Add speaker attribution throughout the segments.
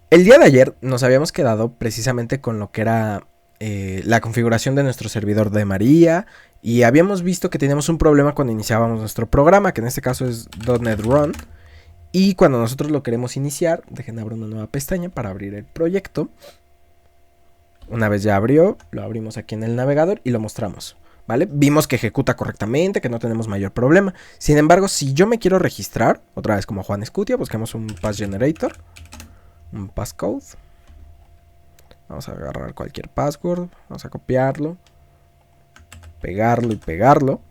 Speaker 1: El día de ayer nos habíamos quedado precisamente con lo que era la configuración de nuestro servidor de María y habíamos visto que teníamos un problema cuando iniciábamos nuestro programa, que en este caso es .NET Run, y cuando nosotros lo queremos iniciar, dejen abrir una nueva pestaña para abrir el proyecto. Una vez ya abrió, lo abrimos aquí en el navegador y lo mostramos, ¿vale? Vimos que ejecuta correctamente, que no tenemos mayor problema. Sin embargo, si yo me quiero registrar, otra vez como Juan Escutia, buscamos un pass generator, un passcode. Vamos a agarrar cualquier password, vamos a copiarlo, pegarlo y pegarlo.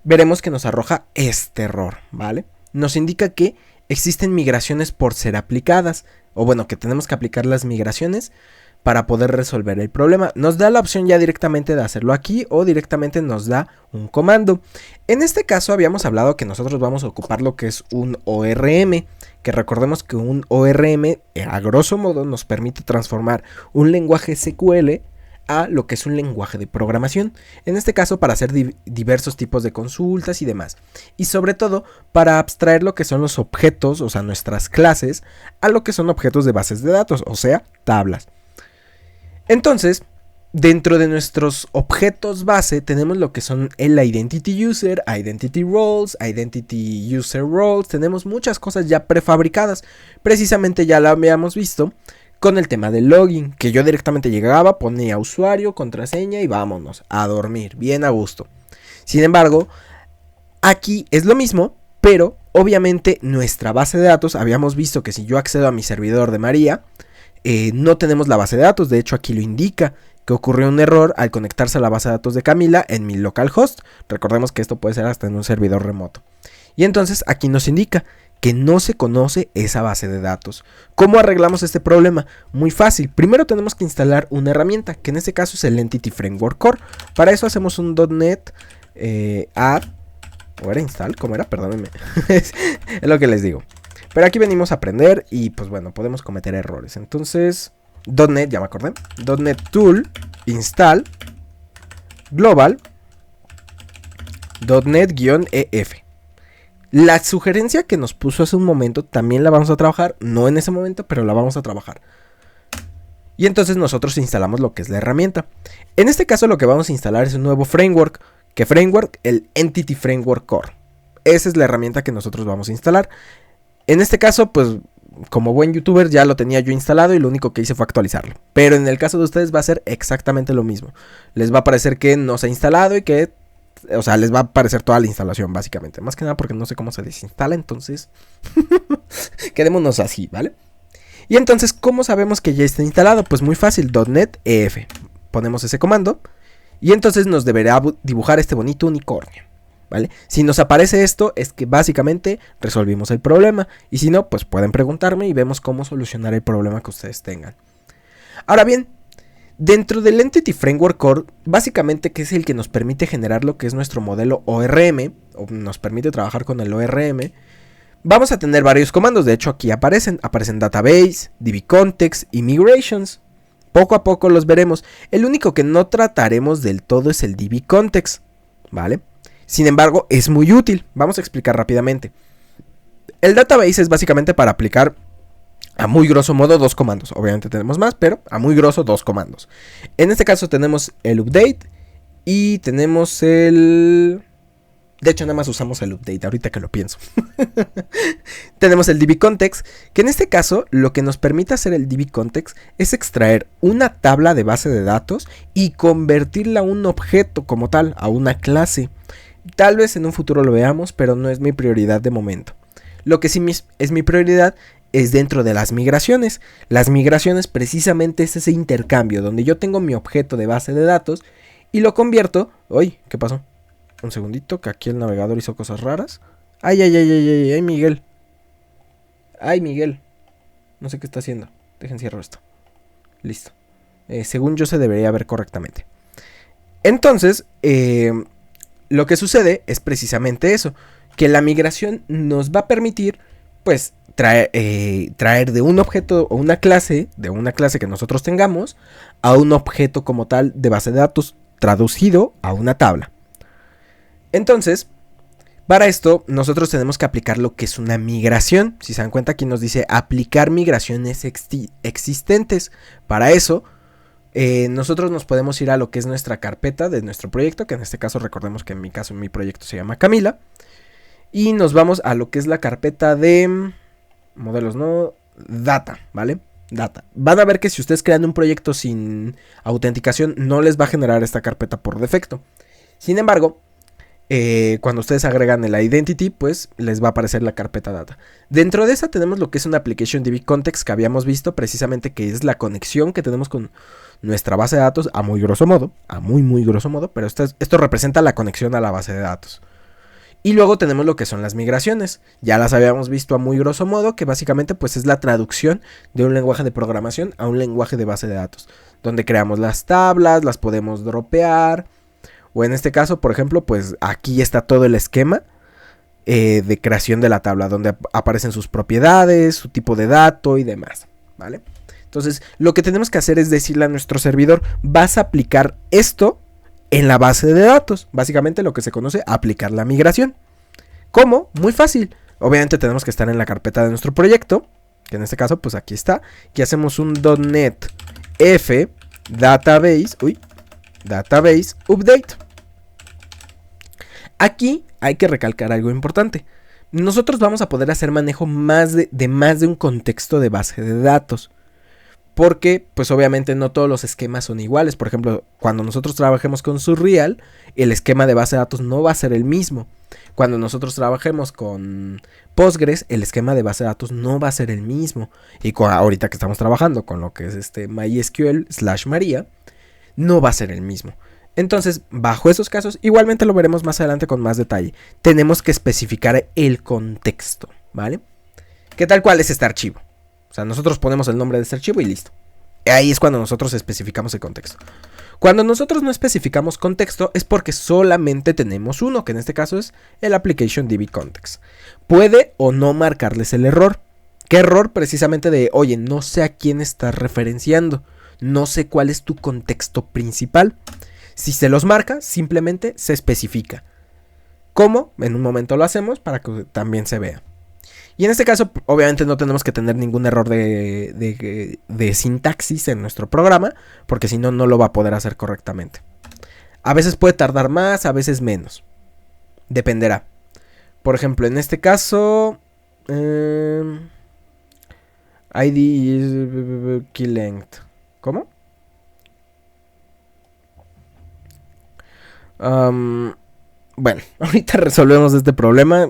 Speaker 1: Veremos que nos arroja este error, ¿vale? Nos indica que existen migraciones por ser aplicadas, o bueno, que tenemos que aplicar las migraciones para poder resolver el problema. Nos da la opción ya directamente de hacerlo aquí o directamente nos da un comando. En este caso habíamos hablado que nosotros vamos a ocupar lo que es un ORM, que recordemos que un ORM a grosso modo nos permite transformar un lenguaje SQL a lo que es un lenguaje de programación, en este caso para hacer diversos tipos de consultas y demás, y sobre todo para abstraer lo que son los objetos, o sea nuestras clases, a lo que son objetos de bases de datos, o sea tablas. Entonces, dentro de nuestros objetos base tenemos lo que son el Identity User, Identity Roles, Identity User Roles, tenemos muchas cosas ya prefabricadas, precisamente ya la habíamos visto con el tema del login, que yo directamente llegaba, ponía usuario, contraseña y vámonos a dormir, bien a gusto. Sin embargo, aquí es lo mismo, pero obviamente nuestra base de datos, habíamos visto que si yo accedo a mi servidor de María, no tenemos la base de datos, de hecho aquí lo indica, que ocurrió un error al conectarse a la base de datos de Camila en mi localhost. Recordemos que esto puede ser hasta en un servidor remoto. Y entonces aquí nos indica que no se conoce esa base de datos. ¿Cómo arreglamos este problema? Muy fácil. Primero tenemos que instalar una herramienta, que en este caso es el Entity Framework Core. Para eso hacemos un .NET add, ¿o era install? ¿Cómo era? Perdónenme. Es lo que les digo. Pero aquí venimos a aprender y pues bueno, podemos cometer errores. Entonces, .NET, ya me acordé. .NET Tool, install, global, .NET-EF. La sugerencia que nos puso hace un momento también la vamos a trabajar, no en ese momento, pero la vamos a trabajar. Y entonces nosotros instalamos lo que es la herramienta. En este caso lo que vamos a instalar es un nuevo framework. ¿Qué framework? El Entity Framework Core. Esa es la herramienta que nosotros vamos a instalar. En este caso, pues, como buen youtuber ya lo tenía yo instalado y lo único que hice fue actualizarlo. Pero en el caso de ustedes va a ser exactamente lo mismo. Les va a parecer que no se ha instalado y que, o sea, les va a aparecer toda la instalación básicamente. Más que nada porque no sé cómo se desinstala, entonces quedémonos así, ¿vale? Y entonces, ¿cómo sabemos que ya está instalado? Pues muy fácil, .NET EF. Ponemos ese comando y entonces nos deberá dibujar este bonito unicornio. ¿Vale? Si nos aparece esto es que básicamente resolvimos el problema y si no pues pueden preguntarme y vemos cómo solucionar el problema que ustedes tengan. Ahora bien, dentro del Entity Framework Core básicamente que es el que nos permite generar lo que es nuestro modelo ORM o nos permite trabajar con el ORM, vamos a tener varios comandos. De hecho aquí aparecen Database, DBContext y Migrations. Poco a poco los veremos. El único que no trataremos del todo es el DBContext, ¿vale? Sin embargo, es muy útil. Vamos a explicar rápidamente. El database es básicamente para aplicar a muy grosso modo dos comandos. Obviamente tenemos más, pero a muy grosso dos comandos. En este caso tenemos el update y tenemos el... De hecho, nada más usamos el update, ahorita que lo pienso. Tenemos el DBContext, que en este caso lo que nos permite hacer el DBContext es extraer una tabla de base de datos y convertirla a un objeto como tal, a una clase. Tal vez en un futuro lo veamos, pero no es mi prioridad de momento. Lo que sí es mi prioridad es dentro de las migraciones. Las migraciones precisamente es ese intercambio donde yo tengo mi objeto de base de datos y lo convierto... ¡Uy! ¿Qué pasó? Un segundito, que aquí el navegador hizo cosas raras. ¡Ay, ay, ay, ay, ay, ay, Miguel! ¡Ay, Miguel! No sé qué está haciendo. Dejen cierro esto. Listo. Según yo se debería ver correctamente. Entonces, lo que sucede es precisamente eso, que la migración nos va a permitir, pues, traer de un objeto o una clase, de una clase que nosotros tengamos, a un objeto como tal de base de datos, traducido a una tabla. Entonces, Para esto, nosotros tenemos que aplicar lo que es una migración. Si se dan cuenta, aquí nos dice aplicar migraciones existentes. Para eso, nosotros nos podemos ir a lo que es nuestra carpeta de nuestro proyecto, que en este caso recordemos que en mi caso, mi proyecto se llama Camila. Y nos vamos a lo que es la carpeta de modelos, no, data, ¿vale? Data. Van a ver que si ustedes crean un proyecto sin autenticación, no les va a generar esta carpeta por defecto. Sin embargo, cuando ustedes agregan el identity, pues les va a aparecer la carpeta data. Dentro de esa tenemos lo que es una application DB context que habíamos visto precisamente, que es la conexión que tenemos con nuestra base de datos a muy grosso modo, muy grosso modo, pero esto representa la conexión a la base de datos. Y luego tenemos lo que son las migraciones. Ya las habíamos visto a muy grosso modo, que básicamente pues es la traducción de un lenguaje de programación a un lenguaje de base de datos, donde creamos las tablas, las podemos dropear. O en este caso, por ejemplo, pues aquí está todo el esquema de creación de la tabla, donde aparecen sus propiedades, su tipo de dato y demás, ¿vale? Entonces, lo que tenemos que hacer es decirle a nuestro servidor, vas a aplicar esto en la base de datos. Básicamente lo que se conoce, aplicar la migración. ¿Cómo? Muy fácil. Obviamente tenemos que estar en la carpeta de nuestro proyecto, que en este caso, pues aquí está. Aquí hacemos un .NET F database update. Aquí hay que recalcar algo importante. Nosotros vamos a poder hacer manejo de más de un contexto de base de datos. Porque, pues obviamente no todos los esquemas son iguales. Por ejemplo, cuando nosotros trabajemos con Surreal, el esquema de base de datos no va a ser el mismo. Cuando nosotros trabajemos con Postgres, el esquema de base de datos no va a ser el mismo. Y ahorita que estamos trabajando con lo que es MySQL/Maria, no va a ser el mismo. Entonces, bajo esos casos, igualmente lo veremos más adelante con más detalle. Tenemos que especificar el contexto, ¿vale? ¿Qué tal cual es este archivo? O sea, nosotros ponemos el nombre de este archivo y listo. Ahí es cuando nosotros especificamos el contexto. Cuando nosotros no especificamos contexto es porque solamente tenemos uno, que en este caso es el application DB context. Puede o no marcarles el error. ¿Qué error? Precisamente de, oye, no sé a quién estás referenciando. No sé cuál es tu contexto principal. Si se los marca, simplemente se especifica. ¿Cómo? En un momento lo hacemos para que también se vea. Y en este caso, obviamente no tenemos que tener ningún error de sintaxis en nuestro programa, porque si no, no lo va a poder hacer correctamente. A veces puede tardar más, a veces menos. Dependerá. Por ejemplo, en este caso, ID is key length. ¿Cómo? Bueno, ahorita resolvemos este problema.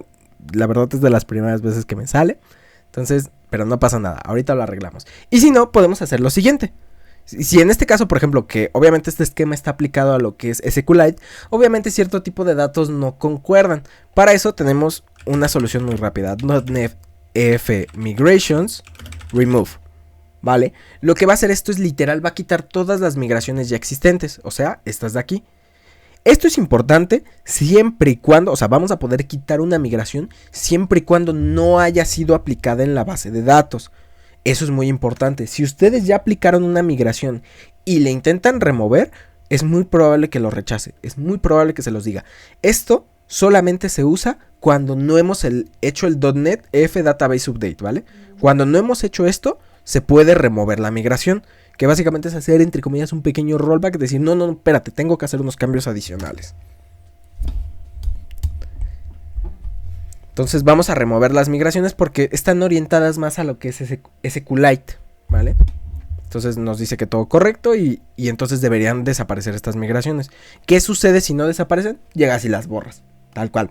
Speaker 1: La verdad es de las primeras veces que me sale. Entonces, pero no pasa nada. Ahorita lo arreglamos. Y si no, podemos hacer lo siguiente. Si en este caso, por ejemplo, que obviamente este esquema está aplicado a lo que es SQLite, obviamente cierto tipo de datos no concuerdan. Para eso tenemos una solución muy rápida. .NET F Migrations Remove. ¿Vale? Lo que va a hacer esto es literal, va a quitar todas las migraciones ya existentes. O sea, estas de aquí. Esto es importante siempre y cuando, o sea, vamos a poder quitar una migración siempre y cuando no haya sido aplicada en la base de datos. Eso es muy importante. Si ustedes ya aplicaron una migración y le intentan remover, es muy probable que lo rechace. Es muy probable que se los diga. Esto solamente se usa cuando no hemos hecho el .NET F Database Update, ¿vale? Cuando no hemos hecho esto, se puede remover la migración. Que básicamente es hacer, entre comillas, un pequeño rollback. Decir, no, espérate, tengo que hacer unos cambios adicionales. Entonces vamos a remover las migraciones porque están orientadas más a lo que es SQLite, ¿vale? Entonces nos dice que todo correcto y entonces deberían desaparecer estas migraciones. ¿Qué sucede si no desaparecen? Llegas y las borras, tal cual.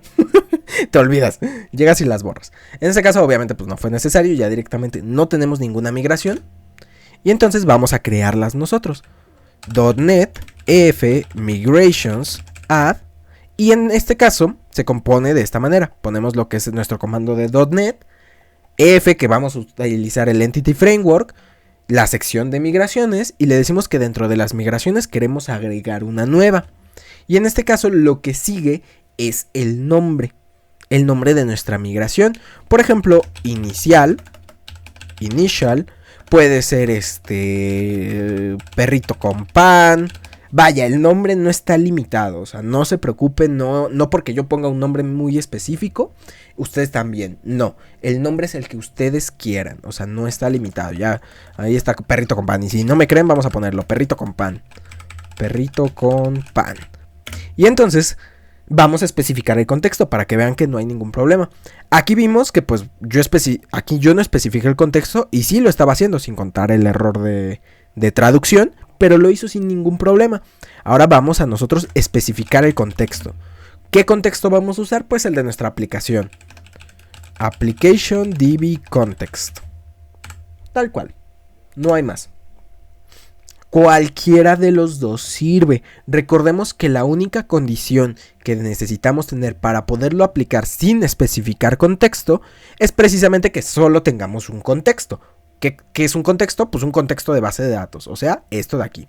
Speaker 1: Te olvidas, llegas y las borras. En este caso obviamente pues no fue necesario, ya directamente no tenemos ninguna migración. Y entonces vamos a crearlas nosotros. .NET F Migrations Add. Y en este caso se compone de esta manera. Ponemos lo que es nuestro comando de .NET F, que vamos a utilizar el Entity Framework, la sección de migraciones, y le decimos que dentro de las migraciones queremos agregar una nueva. Y en este caso lo que sigue es el nombre de nuestra migración. Por ejemplo, initial. Puede ser perrito con pan, Vaya, el nombre no está limitado, o sea, no se preocupen, no porque yo ponga un nombre muy específico, ustedes también, no, el nombre es el que ustedes quieran, o sea, no está limitado, ya, ahí está perrito con pan, y si no me creen vamos a ponerlo, perrito con pan, y entonces vamos a especificar el contexto para que vean que no hay ningún problema. Aquí vimos que pues aquí yo no especifiqué el contexto y sí lo estaba haciendo sin contar el error de traducción, pero lo hizo sin ningún problema. Ahora vamos a nosotros especificar el contexto. ¿Qué contexto vamos a usar? Pues el de nuestra aplicación. Application DB Context. Tal cual. No hay más. Cualquiera de los dos sirve. Recordemos que la única condición que necesitamos tener para poderlo aplicar sin especificar contexto es precisamente que solo tengamos un contexto. ¿Qué es un contexto? Pues un contexto de base de datos, o sea, esto de aquí.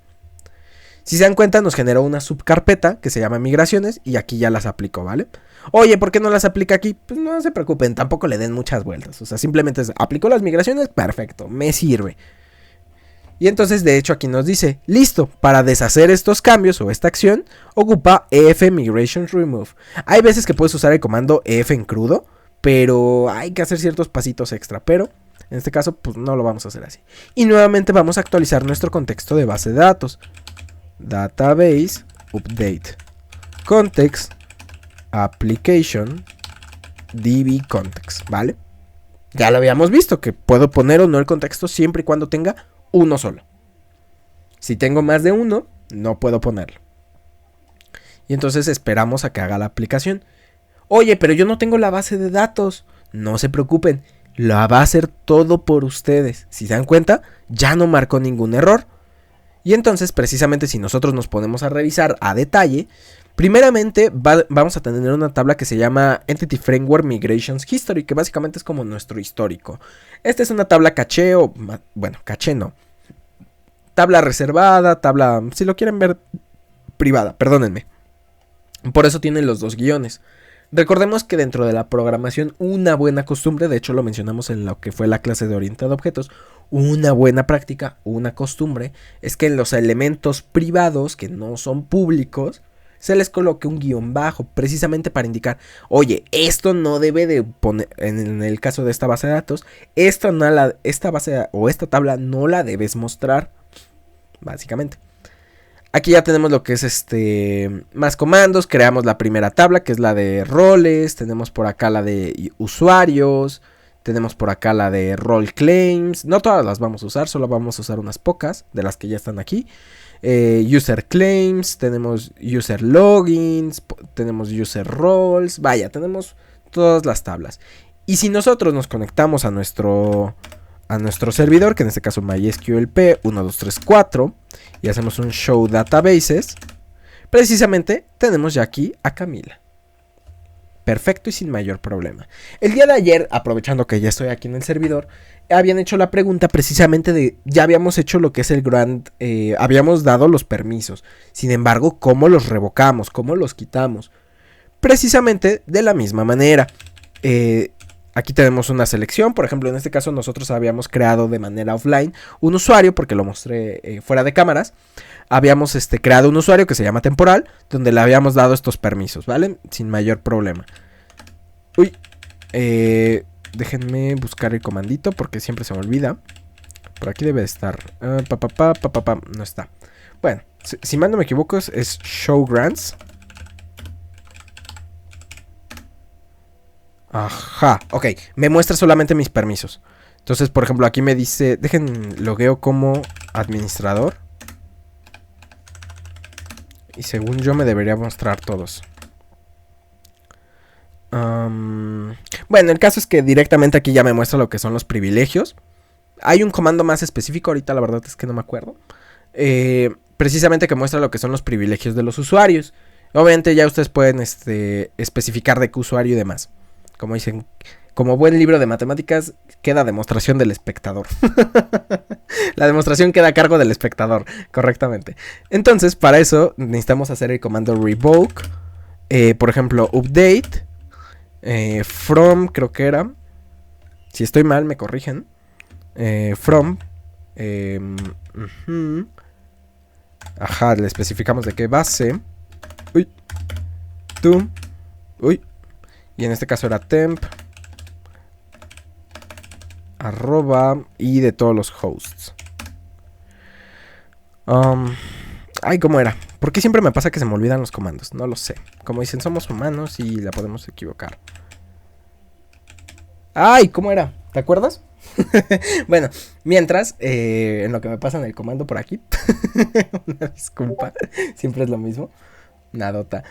Speaker 1: Si se dan cuenta, nos generó una subcarpeta que se llama migraciones y aquí ya las aplico, ¿vale? Oye, ¿por qué no las aplica aquí? Pues no se preocupen, tampoco le den muchas vueltas. O sea, simplemente aplicó las migraciones, perfecto, me sirve. Y entonces de hecho aquí nos dice, listo, para deshacer estos cambios o esta acción, ocupa ef migration remove. Hay veces que puedes usar el comando ef en crudo, pero hay que hacer ciertos pasitos extra, pero en este caso pues no lo vamos a hacer así. Y nuevamente vamos a actualizar nuestro contexto de base de datos. Database update context application db context, ¿vale? Ya lo habíamos visto, que puedo poner o no el contexto siempre y cuando tenga uno solo. Si tengo más de uno, no puedo ponerlo. Y entonces esperamos a que haga la aplicación. Oye, pero yo no tengo la base de datos. No se preocupen, la va a hacer todo por ustedes. Si se dan cuenta, ya no marcó ningún error. Y entonces, precisamente si nosotros nos ponemos a revisar a detalle, primeramente vamos a tener una tabla que se llama Entity Framework Migrations History, que básicamente es como nuestro histórico. Esta es una tabla caché o, bueno, caché no. Tabla reservada, tabla, si lo quieren ver, privada, perdónenme. Por eso tienen los dos guiones. Recordemos que dentro de la programación una buena costumbre, de hecho lo mencionamos en lo que fue la clase de orientado a objetos, una buena práctica, una costumbre, es que en los elementos privados que no son públicos, se les coloque un guión bajo, precisamente para indicar, oye, esto no debe de poner, en el caso de esta base de datos, esta base o esta tabla no la debes mostrar, básicamente. Aquí ya tenemos lo que es más comandos, creamos la primera tabla que es la de roles, tenemos por acá la de usuarios, tenemos por acá la de role claims, no todas las vamos a usar, solo vamos a usar unas pocas de las que ya están aquí. User claims, tenemos user logins, tenemos user roles, vaya, tenemos todas las tablas. Y si nosotros nos conectamos a nuestro servidor, que en este caso MySQLP 1234, y hacemos un show databases, precisamente tenemos ya aquí a Camila. Perfecto y sin mayor problema. El día de ayer, aprovechando que ya estoy aquí en el servidor, habían hecho la pregunta precisamente de, ya habíamos hecho lo que es el grant, habíamos dado los permisos. Sin embargo, ¿cómo los revocamos? ¿Cómo los quitamos? Precisamente de la misma manera. Aquí tenemos una selección, por ejemplo, en este caso nosotros habíamos creado de manera offline un usuario, porque lo mostré fuera de cámaras. Habíamos creado un usuario que se llama temporal, donde le habíamos dado estos permisos, ¿vale? Sin mayor problema. Uy, déjenme buscar el comandito porque siempre se me olvida. Por aquí debe estar. No está. Bueno, si mal no me equivoco es show grants. Ajá, ok, me muestra solamente mis permisos. Entonces, por ejemplo, aquí me dice, logueo como administrador. Y según yo me debería mostrar todos. Bueno, el caso es que directamente aquí ya me muestra lo que son los privilegios. Hay un comando más específico, ahorita la verdad es que no me acuerdo. Precisamente que muestra lo que son los privilegios de los usuarios. Obviamente ya ustedes pueden especificar de qué usuario y demás. Como dicen, como buen libro de matemáticas, queda demostración del espectador. La demostración queda a cargo del espectador, correctamente. Entonces, para eso necesitamos hacer el comando revoke. Por ejemplo, update. From, creo que era. Si estoy mal, me corrigen. From. Ajá, le especificamos de qué base. Uy. To. Uy. Y en este caso era temp. Arroba. Y de todos los hosts. Ay, ¿cómo era? ¿Por qué siempre me pasa que se me olvidan los comandos? No lo sé. Como dicen, somos humanos y la podemos equivocar. Ay, ¿cómo era? ¿Te acuerdas? Bueno, mientras, en lo que me pasan el comando por aquí. Una disculpa. Siempre es lo mismo. Nadota.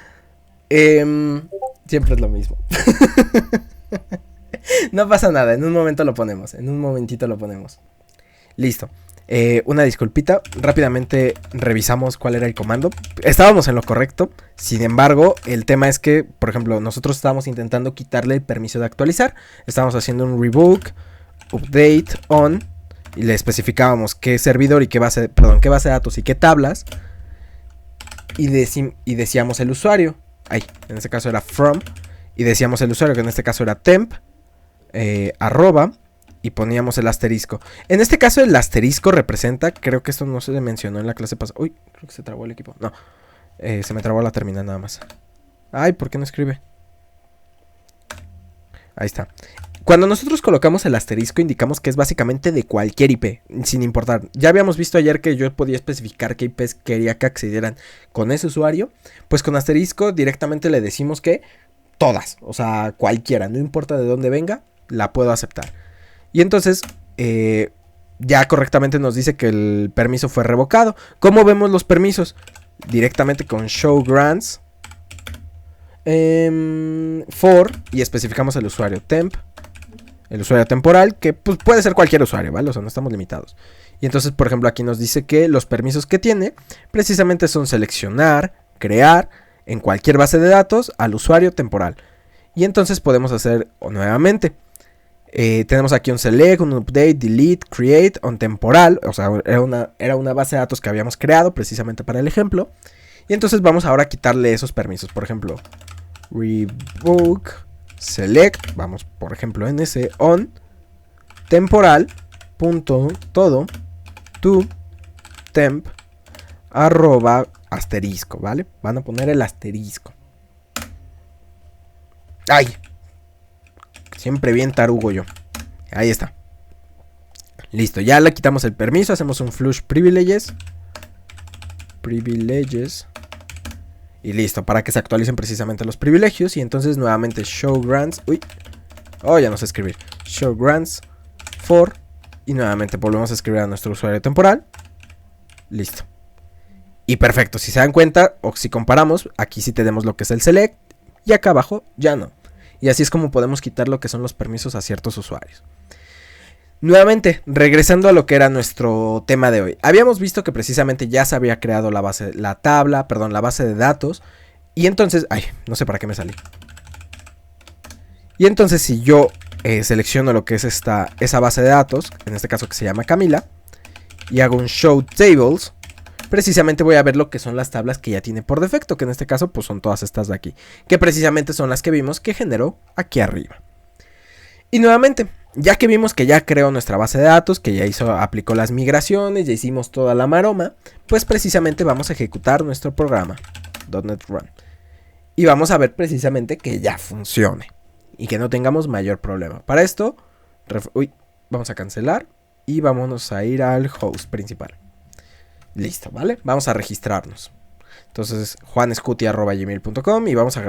Speaker 1: Siempre es lo mismo. No pasa nada, en un momento lo ponemos. En un momentito lo ponemos. Listo. Una disculpita. Rápidamente revisamos cuál era el comando. Estábamos en lo correcto. Sin embargo, el tema es que, por ejemplo, nosotros estábamos intentando quitarle el permiso de actualizar. Estábamos haciendo un revoke, update, on. Y le especificábamos qué servidor y qué base de datos y qué tablas. Y decíamos el usuario. Ahí, en este caso era from. Y decíamos el usuario, que en este caso era temp. Arroba. Y poníamos el asterisco. En este caso el asterisco representa, creo que esto no se mencionó en la clase pasada. Uy, creo que se trabó el equipo. No, se me trabó la terminal nada más. Ay, ¿por qué no escribe? Ahí está. Cuando nosotros colocamos el asterisco indicamos que es básicamente de cualquier IP, sin importar. Ya habíamos visto ayer que yo podía especificar qué IPs quería que accedieran con ese usuario. Pues con asterisco directamente le decimos que todas, o sea, cualquiera, no importa de dónde venga, la puedo aceptar. Y entonces, ya correctamente nos dice que el permiso fue revocado. ¿Cómo vemos los permisos? Directamente con show grants. For. Y especificamos el usuario temp. El usuario temporal, que pues, puede ser cualquier usuario, ¿vale? O sea, no estamos limitados. Y entonces, por ejemplo, aquí nos dice que los permisos que tiene precisamente son seleccionar, crear en cualquier base de datos al usuario temporal. Y entonces podemos hacer nuevamente. Tenemos aquí un select, un update, delete, create, on temporal. O sea, era una base de datos que habíamos creado precisamente para el ejemplo. Y entonces vamos ahora a quitarle esos permisos. Por ejemplo, revoke, select. Vamos, por ejemplo, en ese on temporal. Punto, todo, to, temp, arroba, asterisco, ¿vale? Van a poner el asterisco. ¡Ay! Siempre bien tarugo yo. Ahí está. Listo, ya le quitamos el permiso. Hacemos un flush privileges. Privileges. Y listo, para que se actualicen precisamente los privilegios. Y entonces nuevamente show grants. Uy. Oh, ya no sé escribir. Show grants for. Y nuevamente volvemos a escribir a nuestro usuario temporal. Listo. Y perfecto, si se dan cuenta o si comparamos, aquí sí tenemos lo que es el select. Y acá abajo ya no. Y así es como podemos quitar lo que son los permisos a ciertos usuarios. Nuevamente, regresando a lo que era nuestro tema de hoy. Habíamos visto que precisamente ya se había creado la base de datos. Y entonces, ay, no sé para qué me salí. Y entonces si yo selecciono lo que es esa base de datos, en este caso que se llama Camila, y hago un show tables, precisamente voy a ver lo que son las tablas que ya tiene por defecto, que en este caso pues son todas estas de aquí, que precisamente son las que vimos que generó aquí arriba. Y nuevamente, ya que vimos que ya creó nuestra base de datos, que ya aplicó las migraciones, ya hicimos toda la maroma, pues precisamente vamos a ejecutar nuestro programa .NET Run. Y vamos a ver precisamente que ya funcione y que no tengamos mayor problema. Para esto, vamos a cancelar y vámonos a ir al host principal. Listo, ¿vale? Vamos a registrarnos. Entonces, juanescuti@gmail.com y vamos a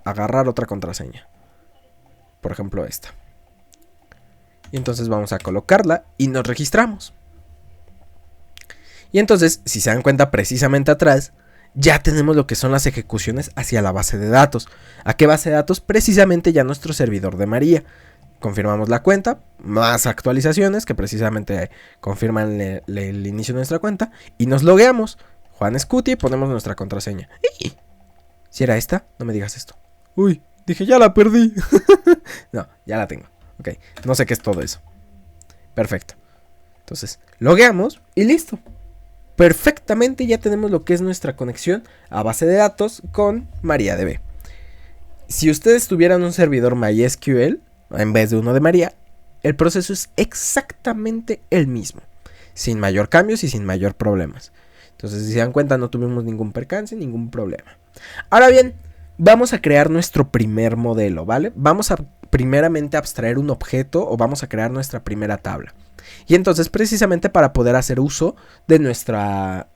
Speaker 1: agarrar otra contraseña. Por ejemplo, esta. Y entonces vamos a colocarla y nos registramos. Y entonces, si se dan cuenta precisamente atrás, ya tenemos lo que son las ejecuciones hacia la base de datos. ¿A qué base de datos? Precisamente ya nuestro servidor de María. Confirmamos la cuenta, más actualizaciones que precisamente confirman el inicio de nuestra cuenta. Y nos logueamos. Juan Scuti, ponemos nuestra contraseña. ¿Si era esta? No me digas esto. Uy, dije ya la perdí. No, ya la tengo. Ok, no sé qué es todo eso. Perfecto. Entonces, logueamos y listo. Perfectamente ya tenemos lo que es nuestra conexión a base de datos con MariaDB. Si ustedes tuvieran un servidor MySQL en vez de uno de María, el proceso es exactamente el mismo, sin mayor cambios y sin mayor problemas. Entonces, si se dan cuenta, no tuvimos ningún percance, ningún problema. Ahora bien, vamos a crear nuestro primer modelo, ¿vale? Vamos a primeramente abstraer un objeto o vamos a crear nuestra primera tabla. Y entonces, precisamente para poder hacer uso de nuestra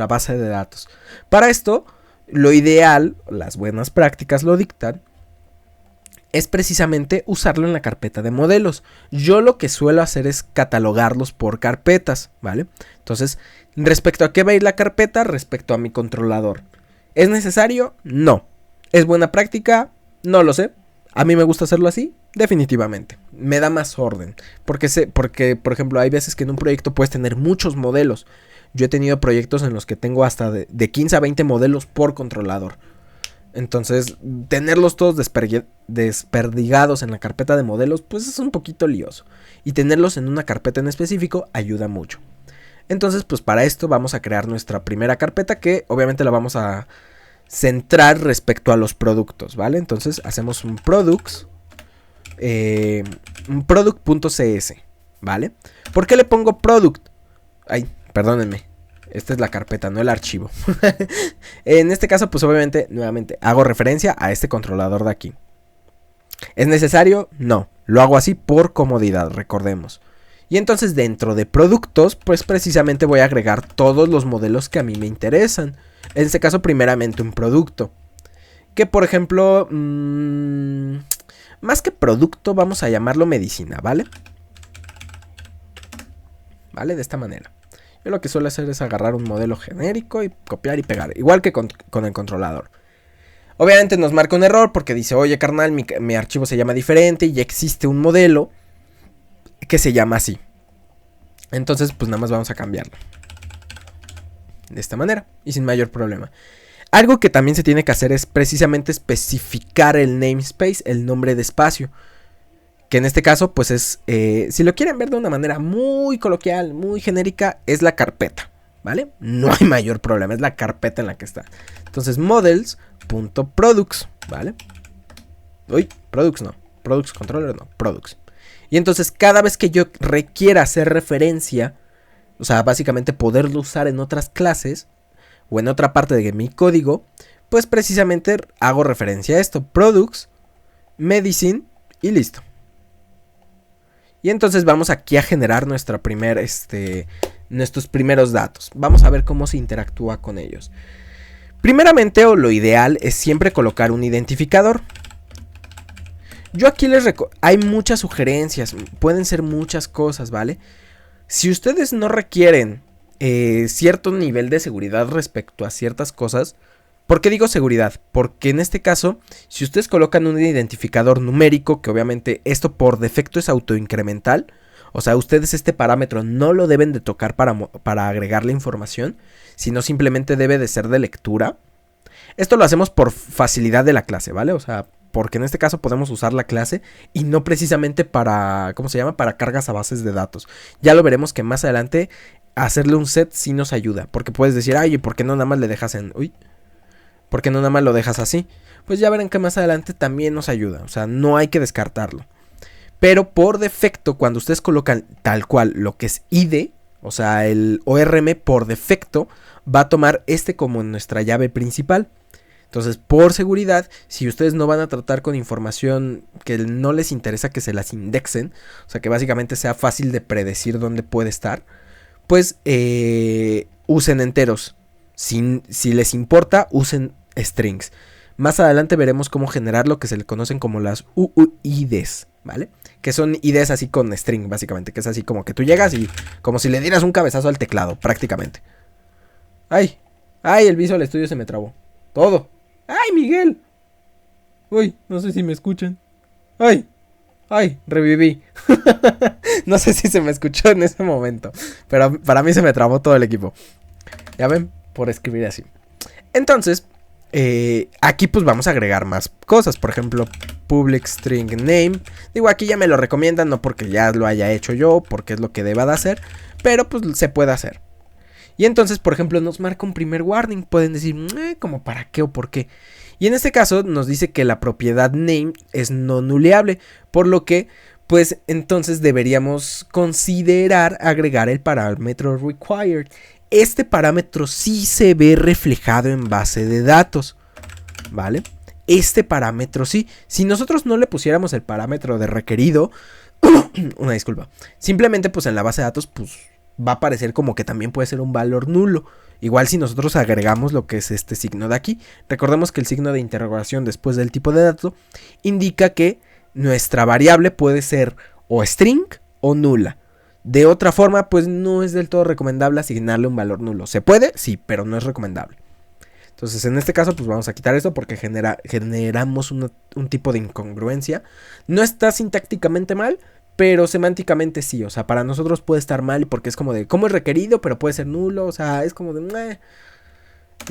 Speaker 1: base de datos. Para esto, lo ideal, las buenas prácticas lo dictan, es precisamente usarlo en la carpeta de modelos. Yo lo que suelo hacer es catalogarlos por carpetas, ¿vale? Entonces, respecto a qué va a ir la carpeta, respecto a mi controlador. ¿Es necesario? No. ¿Es buena práctica? No lo sé. A mí me gusta hacerlo así, definitivamente. Me da más orden. Porque, por ejemplo, hay veces que en un proyecto puedes tener muchos modelos. Yo he tenido proyectos en los que tengo hasta de 15 a 20 modelos por controlador. Entonces, tenerlos todos desperdigados en la carpeta de modelos, pues es un poquito lioso. Y tenerlos en una carpeta en específico ayuda mucho. Entonces, pues para esto vamos a crear nuestra primera carpeta, que obviamente la vamos a centrar respecto a los productos, ¿vale? Entonces hacemos un products, un product.cs, ¿vale? ¿Por qué le pongo product? Ay, perdónenme. Esta es la carpeta, no el archivo. En este caso, pues obviamente, nuevamente, hago referencia a este controlador de aquí. ¿Es necesario? No. Lo hago así por comodidad, recordemos. Y entonces dentro de productos, pues precisamente voy a agregar todos los modelos que a mí me interesan. En este caso, primeramente un producto. Que por ejemplo, más que producto, vamos a llamarlo medicina, ¿vale? ¿Vale? De esta manera. Yo lo que suelo hacer es agarrar un modelo genérico y copiar y pegar. Igual que con el controlador. Obviamente nos marca un error porque dice, oye carnal, mi archivo se llama diferente y ya existe un modelo que se llama así. Entonces pues nada más vamos a cambiarlo. De esta manera y sin mayor problema. Algo que también se tiene que hacer es precisamente especificar el namespace, el nombre de espacio. Que en este caso pues es, si lo quieren ver de una manera muy coloquial, muy genérica, es la carpeta, ¿vale? No hay mayor problema, es la carpeta en la que está. Entonces models.products, ¿vale? Uy, products no, products controller no, products. Y entonces cada vez que yo requiera hacer referencia, o sea, básicamente poderlo usar en otras clases o en otra parte de mi código, pues precisamente hago referencia a esto, products, medicine y listo. Y entonces vamos aquí a generar nuestros primeros datos. Vamos a ver cómo se interactúa con ellos. Primeramente, o lo ideal, es siempre colocar un identificador. Yo aquí hay muchas sugerencias, pueden ser muchas cosas, ¿vale? Si ustedes no requieren cierto nivel de seguridad respecto a ciertas cosas, ¿por qué digo seguridad? Porque en este caso, si ustedes colocan un identificador numérico, que obviamente esto por defecto es autoincremental, o sea, ustedes este parámetro no lo deben de tocar para agregar la información, sino simplemente debe de ser de lectura. Esto lo hacemos por facilidad de la clase, ¿vale? O sea, porque en este caso podemos usar la clase y no precisamente para, ¿cómo se llama? Para cargas a bases de datos. Ya lo veremos que más adelante hacerle un set sí nos ayuda, porque puedes decir, ay, ¿por qué no nada más le dejas en... Uy... ¿Por qué no nada más lo dejas así? Pues ya verán que más adelante también nos ayuda. O sea, no hay que descartarlo. Pero por defecto, cuando ustedes colocan tal cual lo que es ID, o sea, el ORM por defecto va a tomar este como nuestra llave principal. Entonces, por seguridad, si ustedes no van a tratar con información que no les interesa que se las indexen, o sea, que básicamente sea fácil de predecir dónde puede estar, pues usen enteros. Si les importa, usen strings. Más adelante veremos cómo generar lo que se le conocen como las UIDs, ¿vale? Que son IDs así con string, básicamente. Que es así como que tú llegas y como si le dieras un cabezazo al teclado, prácticamente. ¡Ay! ¡Ay! El Visual Studio se me trabó. Todo. ¡Ay, Miguel! Uy, no sé si me escuchan. ¡Ay! ¡Ay! Reviví. No sé si se me escuchó en ese momento. Pero para mí se me trabó todo el equipo. Ya ven, por escribir así. Entonces, aquí pues vamos a agregar más cosas. Por ejemplo, public string name. Digo, aquí ya me lo recomiendan, no porque ya lo haya hecho yo, porque es lo que deba de hacer, pero pues se puede hacer. Y entonces, por ejemplo, nos marca un primer warning. Pueden decir, ¿como para qué o por qué? Y en este caso nos dice que la propiedad name es no nuleable, por lo que pues entonces deberíamos considerar agregar el parámetro required. este parámetro sí se ve reflejado en base de datos, ¿vale? Este parámetro sí. Si nosotros no le pusiéramos el parámetro de requerido, una disculpa, simplemente pues en la base de datos pues va a aparecer como que también puede ser un valor nulo. Igual si nosotros agregamos lo que es este signo de aquí, recordemos que el signo de interrogación después del tipo de dato indica que nuestra variable puede ser o string o nula. De otra forma, pues no es del todo recomendable asignarle un valor nulo. ¿Se puede? Sí, pero no es recomendable. Entonces, en este caso, pues vamos a quitar esto porque generamos un tipo de incongruencia. No está sintácticamente mal, pero semánticamente sí. O sea, para nosotros puede estar mal porque es como de, ¿cómo es requerido? Pero puede ser nulo. O sea, es como de,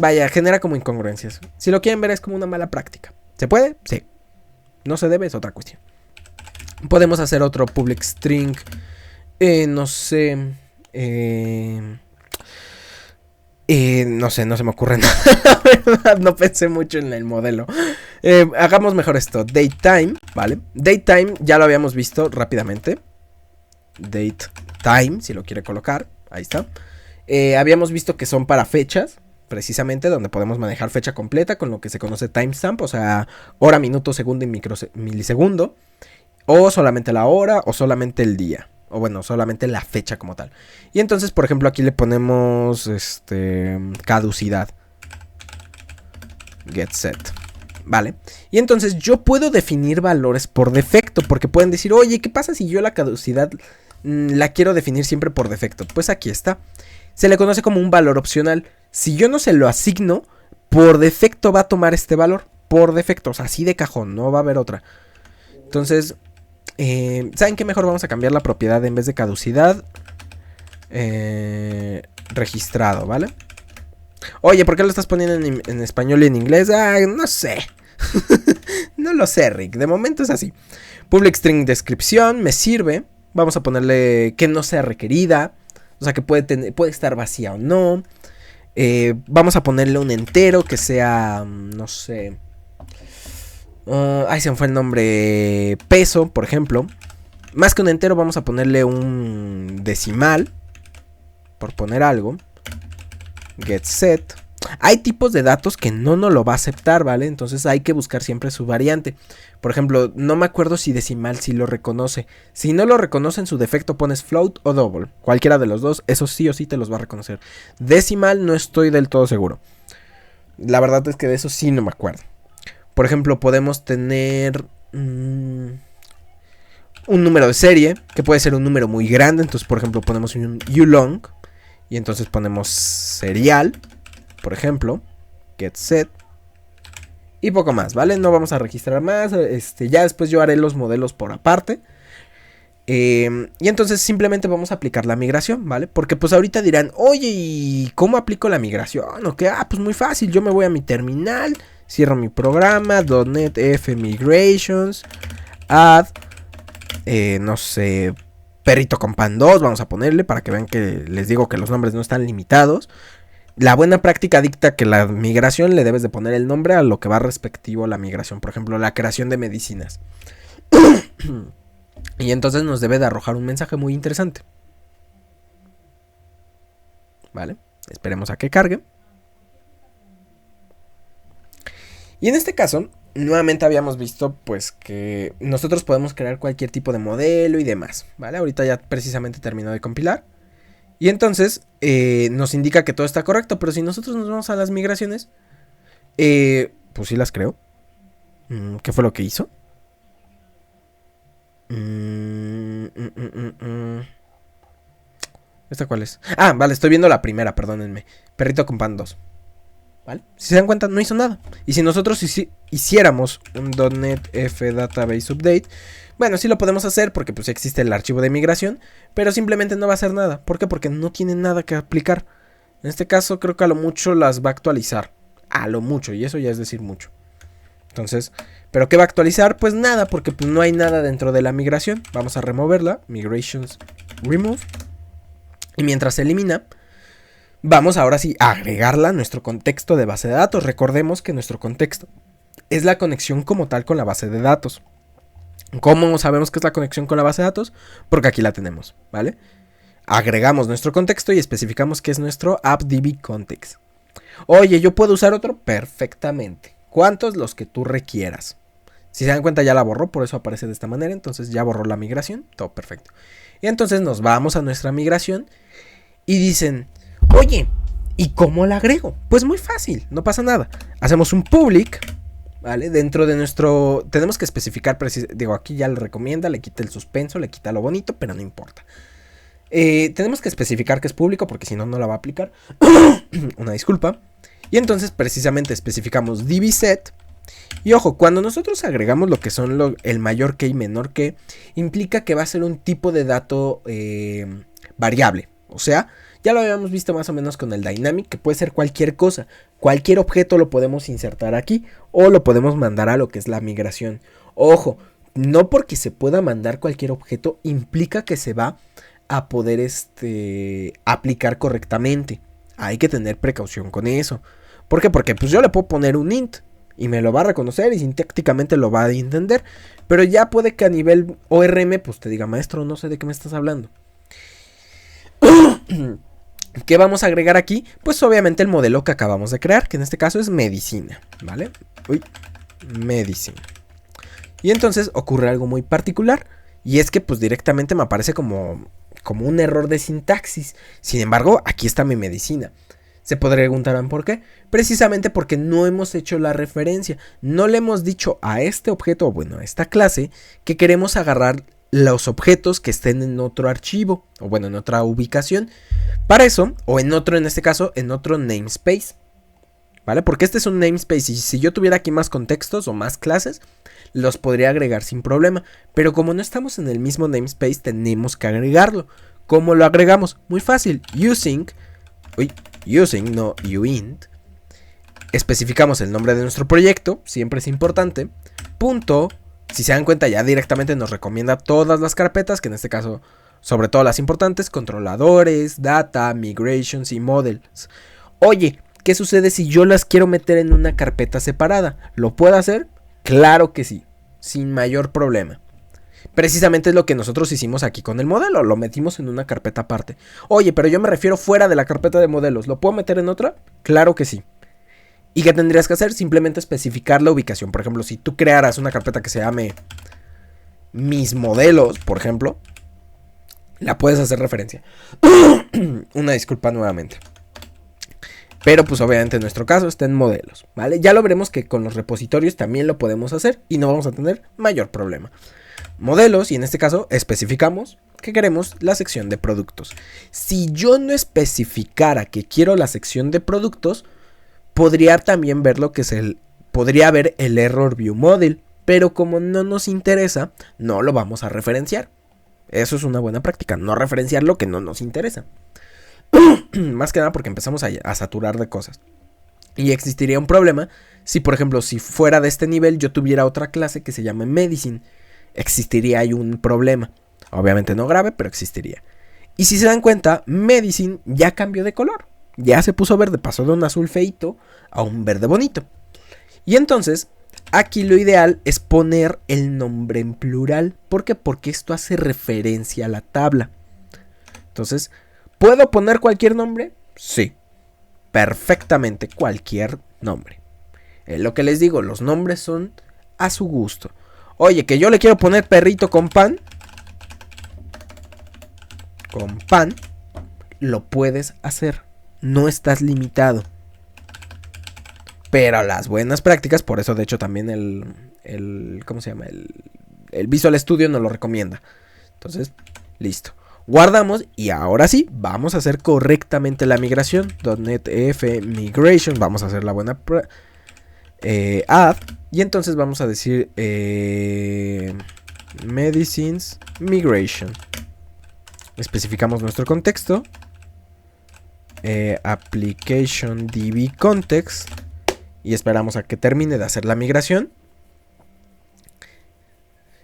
Speaker 1: vaya, genera como incongruencias. Si lo quieren ver, es como una mala práctica. ¿Se puede? Sí. No se debe, es otra cuestión. Podemos hacer otro public string. No sé. No sé, no se me ocurre nada. La verdad, no pensé mucho en el modelo. Hagamos mejor esto. Datetime, ¿vale? Datetime ya lo habíamos visto rápidamente. Datetime, si lo quiere colocar. Ahí está. Habíamos visto que son para fechas, precisamente, donde podemos manejar fecha completa con lo que se conoce timestamp, o sea, hora, minuto, segundo y milisegundo. O solamente la hora o solamente el día. O bueno, solamente la fecha como tal. Y entonces, por ejemplo, aquí le ponemos caducidad. GetSet. Vale. Y entonces yo puedo definir valores por defecto. Porque pueden decir, oye, ¿qué pasa si yo la caducidad la quiero definir siempre por defecto? Pues aquí está. Se le conoce como un valor opcional. Si yo no se lo asigno, por defecto va a tomar este valor. Por defecto, o sea, así de cajón, no va a haber otra. Entonces, ¿saben qué? Mejor vamos a cambiar la propiedad en vez de caducidad. Registrado, ¿vale? Oye, ¿por qué lo estás poniendo en español y en inglés? No sé. No lo sé, Rick. De momento es así. Public string descripción, me sirve. Vamos a ponerle que no sea requerida. O sea, que puede estar vacía o no. Vamos a ponerle un entero que sea, no sé... ahí se me fue el nombre. Peso, por ejemplo. Más que un entero, vamos a ponerle un decimal. Por poner algo. GetSet. Hay tipos de datos que no nos lo va a aceptar, ¿vale? Entonces hay que buscar siempre su variante. Por ejemplo, no me acuerdo si decimal sí lo reconoce. Si no lo reconoce, en su defecto pones float o double. Cualquiera de los dos, eso sí o sí te los va a reconocer. Decimal no estoy del todo seguro. La verdad es que de eso sí no me acuerdo. Por ejemplo, podemos tener un número de serie, que puede ser un número muy grande. Entonces, por ejemplo, ponemos un ulong. Y entonces ponemos serial, por ejemplo, getSet. Y poco más, ¿vale? No vamos a registrar más. Ya después yo haré los modelos por aparte. Y entonces simplemente vamos a aplicar la migración, ¿vale? Porque pues ahorita dirán, oye, ¿y cómo aplico la migración? ¿O qué? Pues muy fácil, yo me voy a mi terminal, cierro mi programa, .NET F Migrations, add, no sé, perrito con pan 2, vamos a ponerle para que vean que les digo que los nombres no están limitados. La buena práctica dicta que la migración le debes de poner el nombre a lo que va respectivo a la migración. Por ejemplo, la creación de medicinas. Y entonces nos debe de arrojar un mensaje muy interesante. Vale, esperemos a que cargue. Y en este caso, nuevamente habíamos visto pues que nosotros podemos crear cualquier tipo de modelo y demás. Vale, ahorita ya precisamente terminó de compilar. Y entonces nos indica que todo está correcto. Pero si nosotros nos vamos a las migraciones, pues sí las creo. ¿Qué fue lo que hizo? ¿Esta cuál es? Ah, vale, estoy viendo la primera, perdónenme. Perrito con pan 2. ¿Vale? Si se dan cuenta, no hizo nada. Y si nosotros hiciéramos un .NET F Database Update, bueno, sí lo podemos hacer porque pues existe el archivo de migración, pero simplemente no va a hacer nada. ¿Por qué? Porque no tiene nada que aplicar. En este caso creo que a lo mucho las va a actualizar. A lo mucho, y eso ya es decir mucho. Entonces, ¿pero qué va a actualizar? Pues nada, porque pues, no hay nada dentro de la migración. Vamos a removerla. Migrations remove. Y mientras se elimina, vamos ahora sí a agregarla a nuestro contexto de base de datos. Recordemos que nuestro contexto es la conexión como tal con la base de datos. ¿Cómo sabemos que es la conexión con la base de datos? Porque aquí la tenemos, ¿vale? Agregamos nuestro contexto y especificamos que es nuestro AppDB context. Oye, ¿yo puedo usar otro? Perfectamente. ¿Cuántos? Los que tú requieras. Si se dan cuenta ya la borró, por eso aparece de esta manera. Entonces ya borró la migración, todo perfecto. Y entonces nos vamos a nuestra migración y dicen, oye, ¿y cómo la agrego? Pues muy fácil, no pasa nada. Hacemos un public, ¿vale? Dentro de nuestro... Tenemos que especificar, digo, aquí ya le recomienda, le quita el suspenso, le quita lo bonito, pero no importa. Tenemos que especificar que es público porque si no, no la va a aplicar. Una disculpa. Y entonces precisamente especificamos dbSet. Y ojo, cuando nosotros agregamos lo que son el mayor que y menor que, implica que va a ser un tipo de dato variable. O sea, ya lo habíamos visto más o menos con el dynamic, que puede ser cualquier cosa. Cualquier objeto lo podemos insertar aquí o lo podemos mandar a lo que es la migración. Ojo, no porque se pueda mandar cualquier objeto implica que se va a poder aplicar correctamente. Hay que tener precaución con eso. ¿Por qué? Porque pues yo le puedo poner un int y me lo va a reconocer y sintácticamente lo va a entender, pero ya puede que a nivel ORM pues te diga, maestro, no sé de qué me estás hablando. ¿Qué vamos a agregar aquí? Pues obviamente el modelo que acabamos de crear, que en este caso es medicina, ¿vale? Medicina. Y entonces ocurre algo muy particular, y es que pues directamente me aparece como un error de sintaxis. Sin embargo, aquí está mi medicina. Se preguntarán por qué. Precisamente porque no hemos hecho la referencia. No le hemos dicho a este objeto, bueno, a esta clase, que queremos agarrar los objetos que estén en otro archivo, o bueno, en otra ubicación. Para eso, o en otro, en este caso, en otro namespace, ¿vale? Porque este es un namespace y si yo tuviera aquí más contextos o más clases, los podría agregar sin problema. Pero como no estamos en el mismo namespace, tenemos que agregarlo. ¿Cómo lo agregamos? Muy fácil. Using, no uint. Especificamos el nombre de nuestro proyecto, siempre es importante. Punto. Si se dan cuenta, ya directamente nos recomienda todas las carpetas, que en este caso, sobre todo las importantes, controladores, data, migrations y models. Oye, ¿qué sucede si yo las quiero meter en una carpeta separada? ¿Lo puedo hacer? Claro que sí, sin mayor problema. Precisamente es lo que nosotros hicimos aquí con el modelo, lo metimos en una carpeta aparte. Oye, pero yo me refiero fuera de la carpeta de modelos, ¿lo puedo meter en otra? Claro que sí. ¿Y qué tendrías que hacer? Simplemente especificar la ubicación. Por ejemplo, si tú crearas una carpeta que se llame mis modelos, por ejemplo, la puedes hacer referencia. Una disculpa nuevamente. Pero pues obviamente en nuestro caso está en modelos, ¿vale? Ya lo veremos que con los repositorios también lo podemos hacer y no vamos a tener mayor problema. Modelos, y en este caso especificamos que queremos la sección de productos. Si yo no especificara que quiero la sección de productos, podría también ver lo que es podría ver el error view model, pero como no nos interesa, no lo vamos a referenciar. Eso es una buena práctica, no referenciar lo que no nos interesa. Más que nada porque empezamos a saturar de cosas. Y existiría un problema si, por ejemplo, si fuera de este nivel yo tuviera otra clase que se llame medicine. Existiría ahí un problema. Obviamente no grave, pero existiría. Y si se dan cuenta, medicine ya cambió de color. Ya se puso verde, pasó de un azul feito a un verde bonito. Y entonces, aquí lo ideal es poner el nombre en plural. ¿Por qué? Porque esto hace referencia a la tabla. Entonces, ¿puedo poner cualquier nombre? Sí, perfectamente cualquier nombre. Lo que les digo, los nombres son a su gusto. Oye, que yo le quiero poner perrito con pan. Con pan, lo puedes hacer. No estás limitado. Pero las buenas prácticas, por eso de hecho también ¿cómo se llama? El Visual Studio nos lo recomienda. Entonces, listo. Guardamos y ahora sí, vamos a hacer correctamente la migración. .NET F Migration, vamos a hacer la buena add. Y entonces vamos a decir Medicines Migration. Especificamos nuestro contexto. Application DB context. Y esperamos a que termine de hacer la migración.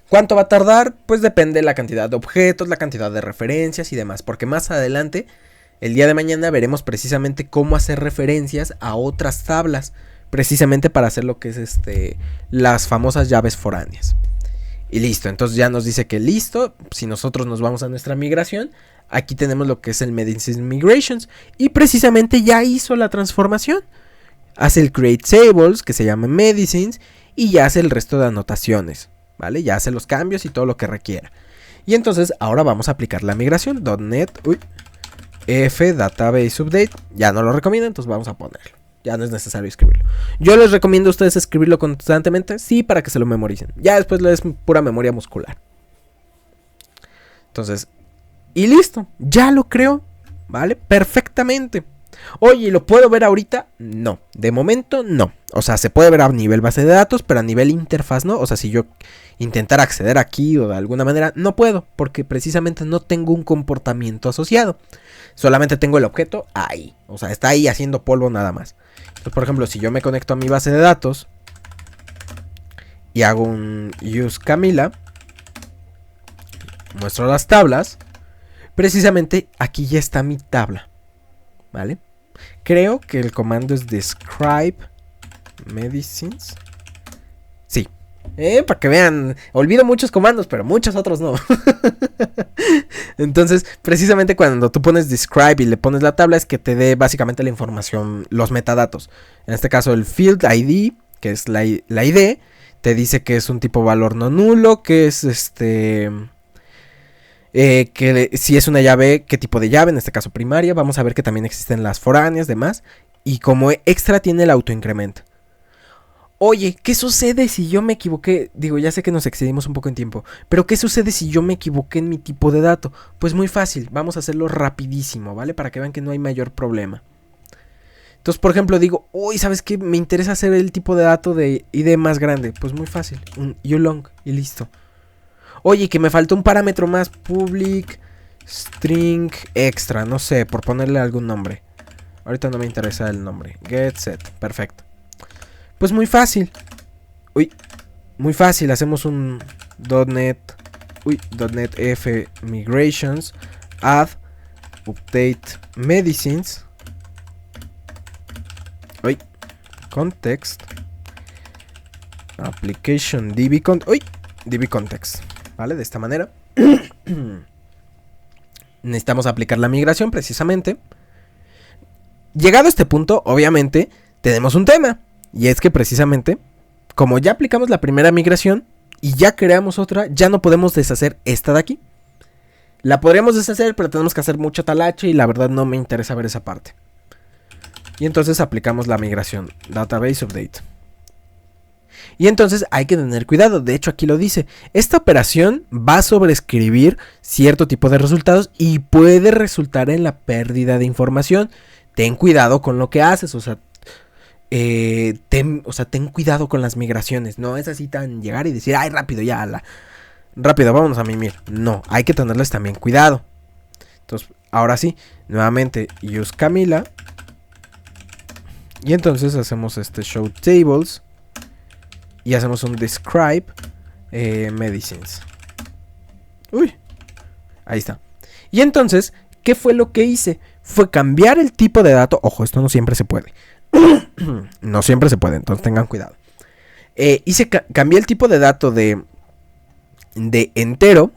Speaker 1: ¿Cuánto va a tardar? Pues depende de la cantidad de objetos, la cantidad de referencias y demás. Porque más adelante, el día de mañana, veremos precisamente cómo hacer referencias a otras tablas. Precisamente para hacer lo que es las famosas llaves foráneas. Y listo, entonces ya nos dice que listo. Si nosotros nos vamos a nuestra migración, Aquí tenemos lo que es el Medicine Migrations. Y precisamente ya hizo la transformación. Hace el Create Tables, que se llama Medicines. Y ya hace el resto de anotaciones, ¿vale? Ya hace los cambios y todo lo que requiera. Y entonces ahora vamos a aplicar la migración. .NET F Database Update. Ya no lo recomiendo, entonces vamos a ponerlo. Ya no es necesario escribirlo. Yo les recomiendo a ustedes escribirlo constantemente. Sí, para que se lo memoricen. Ya después es pura memoria muscular. Entonces, y listo. Ya lo creo, ¿vale? Perfectamente. Oye, ¿lo puedo ver ahorita? No, de momento no. O sea, se puede ver a nivel base de datos, pero a nivel interfaz no. O sea, si yo intentara acceder aquí o de alguna manera, no puedo, porque precisamente no tengo un comportamiento asociado. Solamente tengo el objeto ahí. O sea, está ahí haciendo polvo nada más. Entonces, por ejemplo, si yo me conecto a mi base de datos y hago un use Camila, muestro las tablas, precisamente aquí ya está mi tabla, ¿vale? Creo que el comando es describe medicines. Sí. Para que vean, olvido muchos comandos, pero muchos otros no. Entonces, precisamente cuando tú pones describe y le pones la tabla, es que te dé básicamente la información, los metadatos. En este caso, el field ID, que es la ID, te dice que es un tipo valor no nulo, que es que si es una llave, qué tipo de llave, en este caso primaria. Vamos a ver que también existen las foráneas, demás. Y como extra tiene el autoincremento. Oye, ¿qué sucede si yo me equivoqué? Digo, ya sé que nos excedimos un poco en tiempo, pero ¿qué sucede si yo me equivoqué en mi tipo de dato? Pues muy fácil, vamos a hacerlo rapidísimo, ¿vale? Para que vean que no hay mayor problema. Entonces, por ejemplo, digo, uy, ¿sabes qué? Me interesa hacer el tipo de dato de ID más grande. Pues muy fácil, un ulong y listo. Oye, que me faltó un parámetro más, public string extra, no sé, por ponerle algún nombre. Ahorita no me interesa el nombre. Get set, perfecto. Pues muy fácil. Uy, muy fácil. Hacemos un .NET F Migrations add update medicines. Uy, context application DB context. ¿Vale? De esta manera. Necesitamos aplicar la migración precisamente. Llegado a este punto, obviamente, tenemos un tema. Y es que precisamente, como ya aplicamos la primera migración y ya creamos otra, ya no podemos deshacer esta de aquí. La podríamos deshacer, pero tenemos que hacer mucho talache y la verdad no me interesa ver esa parte. Y entonces aplicamos la migración, Database Update. Y entonces hay que tener cuidado, de hecho aquí lo dice, esta operación va a sobreescribir cierto tipo de resultados y puede resultar en la pérdida de información. Ten cuidado con lo que haces, o sea, ten cuidado con las migraciones. No es así tan llegar y decir, ay, rápido, ya, rápido, vámonos a mimir. No, hay que tenerles también cuidado. Entonces, ahora sí, nuevamente, use Camila. Y entonces hacemos show tables. Y hacemos un describe medicines. Uy, ahí está. Y entonces, ¿qué fue lo que hice? Fue cambiar el tipo de dato. Ojo, esto no siempre se puede. No siempre se puede, entonces tengan cuidado. Cambié el tipo de dato de entero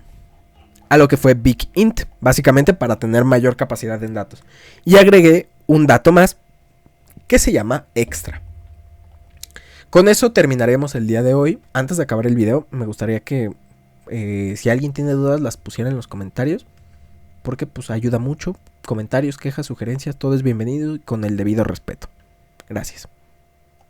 Speaker 1: a lo que fue big int, básicamente para tener mayor capacidad en datos. Y agregué un dato más que se llama extra. Con eso terminaremos el día de hoy. Antes de acabar el video, me gustaría que si alguien tiene dudas las pusiera en los comentarios, porque pues ayuda mucho. Comentarios, quejas, sugerencias, todo es bienvenido y con el debido respeto. Gracias.